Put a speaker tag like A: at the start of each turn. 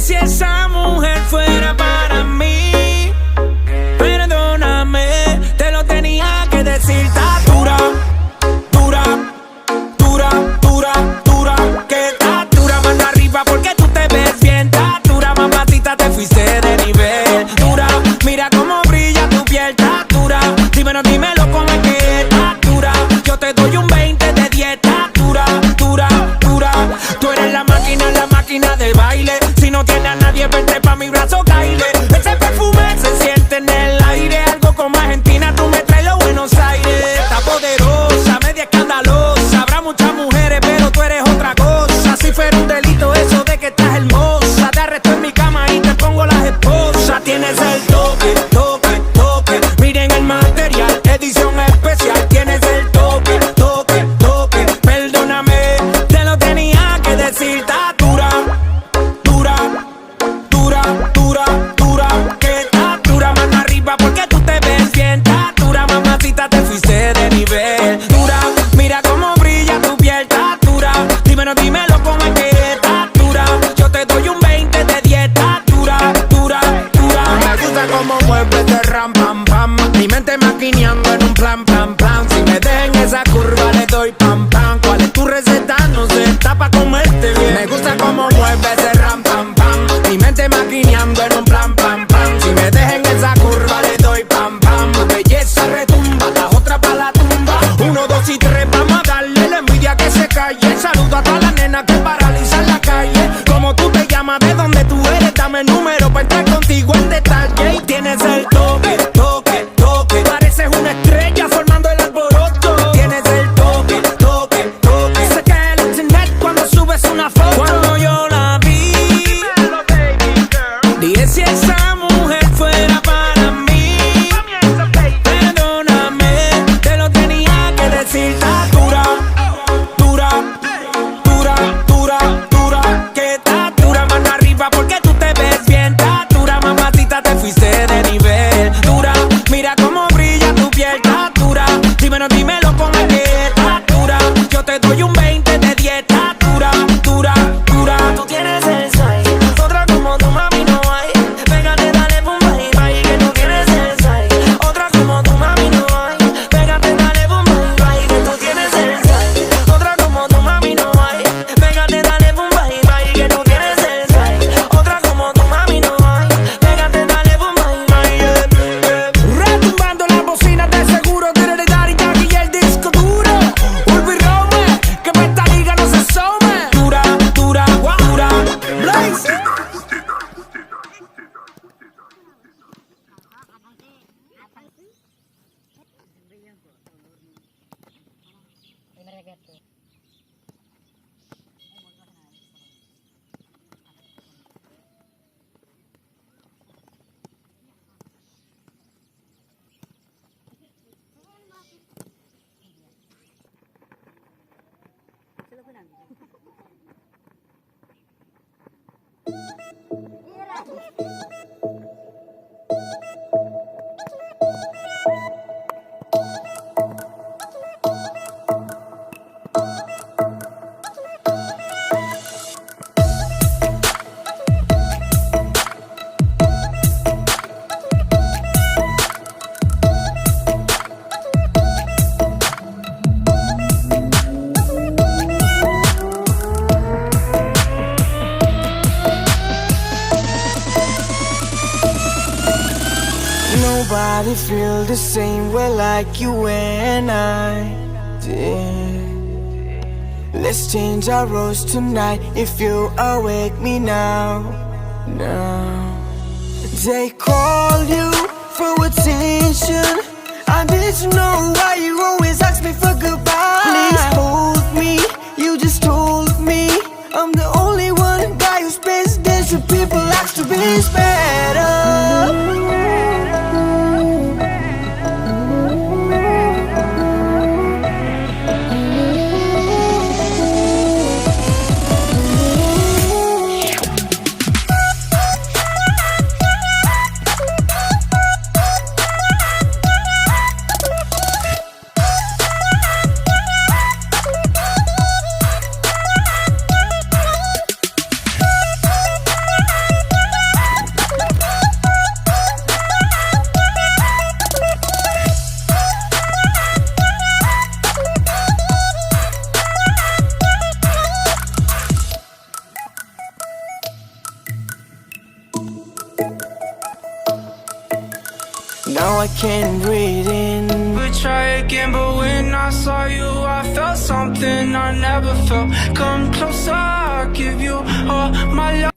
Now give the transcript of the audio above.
A: si esa mujer fuera para mí, perdóname, te lo tenía que decir. Está dura, dura, dura, dura, dura, que está dura, mano arriba porque tú te ves bien. Está dura, mamacita, te fuiste de nivel. Dura, mira cómo brilla tu piel. Está dura, dímelo cómo es que está dura. Yo te doy un 20 de 10. Está dura, dura, dura. Tú eres la máquina del baile. Si no tienes a nadie, vente pa' mi brazo, caile. Ese perfume se siente en el aire. Algo como Argentina, tú me traes los Buenos Aires. Está poderosa, media escandalosa. Habrá muchas mujeres, pero tú eres otra cosa. Si fuera un delito eso de que estás hermosa, te arresto en mi cama y te pongo las esposas. Tienes el toque, toque, toque. Miren el material, edición especial. Tienes el toque, toque, toque. Perdóname, te lo tenía que decir. Está dura, dura, dura, dura, dura, que está dura, mano arriba porque tú te ves bien. Está dura, mamacita, te fuiste de nivel. Dura, mira cómo brilla tu piel. Está dura, dímelo cómo es que está dura. Yo te doy un 20 de 10. Está dura, dura, dura. Me gusta cómo mueves de ram, pam, pam. Mi mente maquineando en un plan, plan, plan. Si me dejan esa curva le doy pam, pam. ¿Cuál es tu receta? No sé, está pa' comerte bien. Me gusta cómo mueves de ram, pam, pam. Mi mente maquineando en un plan, pam, pam. Si me dejan esa curva le doy pam, pam. Tu belleza retumba, la otra pa' la tumba. 1, 2 y 3, vamos a darle la envidia que se calle. Saludo a todas las nenas que paralizan la calle. ¿Cómo tú te llamas? ¿De dónde tú eres? Dame el número pa' entrar contigo en detalle. Y tienes el toque, toque, toque. Pareces una estrella formando el alboroto. Tienes el toque, toque, toque. Se cae el internet cuando subes una foto. Cuando yo la vi, dije si esa mujer fuera para mí, perdóname, te lo tenía que decir. Está dura, dura, dura, dura, dura, que está dura, mano arriba porque tú te ves bien. Está dura, mamacita, te fuiste de nivel. Dura, mira cómo brilla tu piel. Está dura, dímelo cómo es que está dura. Yo te doy un 20 de 10. Está dura, dura, dura. Tú tienes el size, otra como tu mami no hay. Pégate, dale boom, bye, bye, que tú tienes el size. Otra como tu mami no hay. Pégate, dale boom, bye, bye, que tú tienes el size. Otra como tu mami no hay. Pégate, dale boom, bye, bye, que tú tienes el size. Otra como tu mami no hay. Pégate, dale boom, bye, bye, yeah, yeah. Retumbando las bocinas de seguro, Daddy Yankee y el disco duro. Ulvi Rome, que pa' esta liga no se asome. Dura, dura, dura, Blaze. Nobody feel the same way like you and I did. Let's change our roles tonight. If you awake me now, now. They call you for attention. I need to know why you always ask me for goodbye. Please hold me, you just told me I'm the only one guy who spends days with people ask to be better.
B: something I never felt. Come closer, I'll give you all my love.